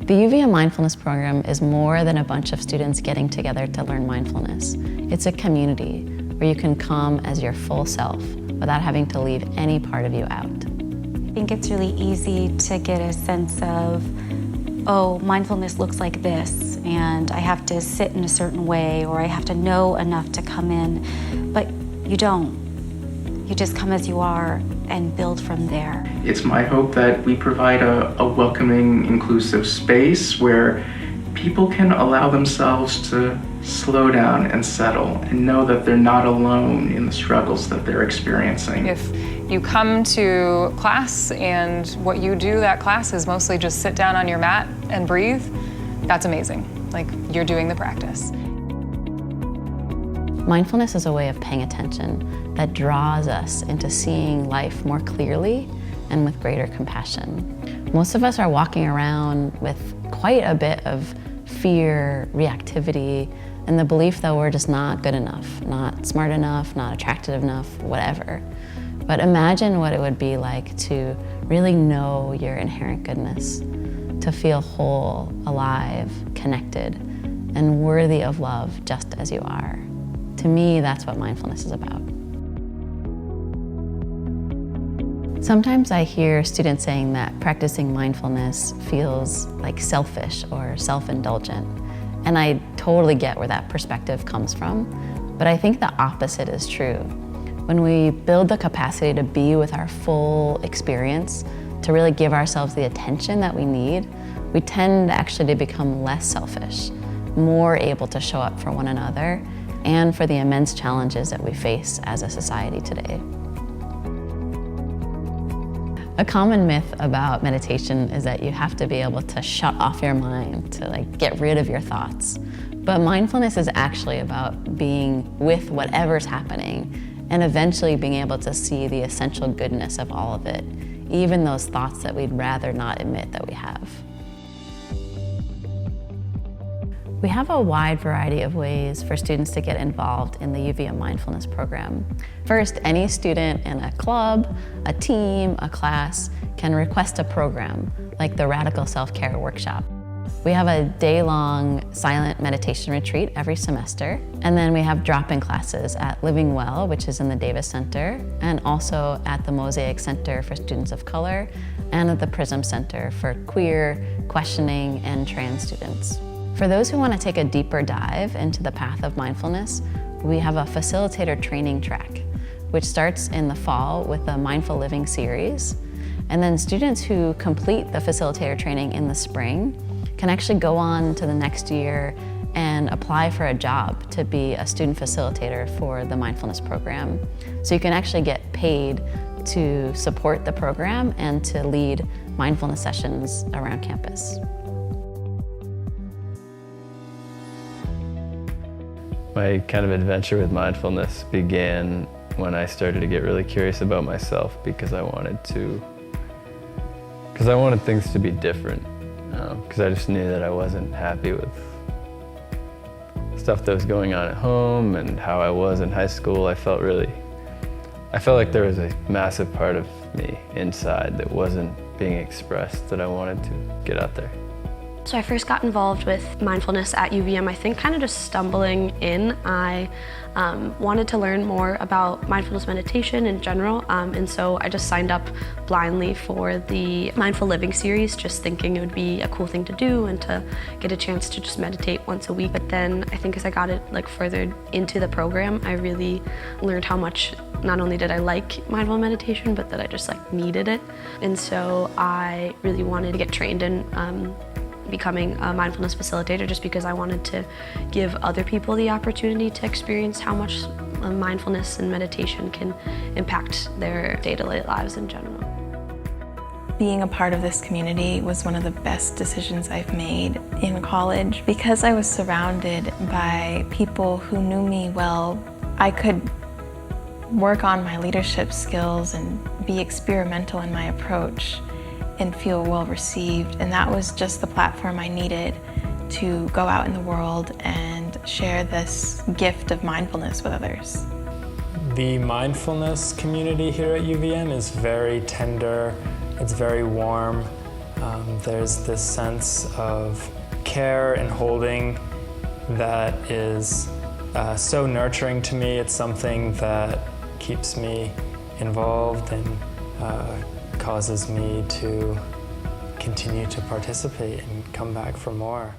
The UVM Mindfulness program is more than a bunch of students getting together to learn mindfulness. It's a community where you can come as your full self without having to leave any part of you out. I think it's really easy to get a sense of, oh, mindfulness looks like this, and I have to sit in a certain way, or I have to know enough to come in, but you don't. You just come as you are and build from there. It's my hope that we provide a welcoming, inclusive space where people can allow themselves to slow down and settle and know that they're not alone in the struggles that they're experiencing. If you come to class and what you do that class is mostly just sit down on your mat and breathe, that's amazing. Like, you're doing the practice. Mindfulness is a way of paying attention that draws us into seeing life more clearly and with greater compassion. Most of us are walking around with quite a bit of fear, reactivity, and the belief that we're just not good enough, not smart enough, not attractive enough, whatever. But imagine what it would be like to really know your inherent goodness, to feel whole, alive, connected, and worthy of love just as you are. To me, that's what mindfulness is about. Sometimes I hear students saying that practicing mindfulness feels like selfish or self-indulgent, and I totally get where that perspective comes from, but I think the opposite is true. When we build the capacity to be with our full experience, to really give ourselves the attention that we need, we tend actually to become less selfish, more able to show up for one another, and for the immense challenges that we face as a society today. A common myth about meditation is that you have to be able to shut off your mind, to get rid of your thoughts. But mindfulness is actually about being with whatever's happening and eventually being able to see the essential goodness of all of it, even those thoughts that we'd rather not admit that we have. We have a wide variety of ways for students to get involved in the UVM Mindfulness program. First, any student in a club, a team, a class can request a program, like the Radical Self-Care Workshop. We have a day-long silent meditation retreat every semester, and then we have drop-in classes at LivingWell, which is in the Davis Center, and also at the Mosaic Center for Students of Color, and at the Prism Center for queer, questioning, and trans students. For those who want to take a deeper dive into the path of mindfulness, we have a facilitator training track, which starts in the fall with the Mindful Living series. And then students who complete the facilitator training in the spring can actually go on to the next year and apply for a job to be a student facilitator for the mindfulness program. So you can actually get paid to support the program and to lead mindfulness sessions around campus. My kind of adventure with mindfulness began when I started to get really curious about myself because I wanted things to be different. Because I just knew that I wasn't happy with stuff that was going on at home and how I was in high school. I felt like there was a massive part of me inside that wasn't being expressed that I wanted to get out there. So I first got involved with mindfulness at UVM, I think kind of just stumbling in. I wanted to learn more about mindfulness meditation in general, and so I just signed up blindly for the Mindful Living series, just thinking it would be a cool thing to do and to get a chance to just meditate once a week. But then I think as I got it further into the program, I really learned how much not only did I like mindful meditation, but that I just needed it. And so I really wanted to get trained in becoming a mindfulness facilitator, just because I wanted to give other people the opportunity to experience how much mindfulness and meditation can impact their day-to-day lives in general. Being a part of this community was one of the best decisions I've made in college. Because I was surrounded by people who knew me well, I could work on my leadership skills and be experimental in my approach and feel well received. And that was just the platform I needed to go out in the world and share this gift of mindfulness with others. The mindfulness community here at UVM is very tender, it's very warm. There's this sense of care and holding that is so nurturing to me. It's something that keeps me involved and causes me to continue to participate and come back for more.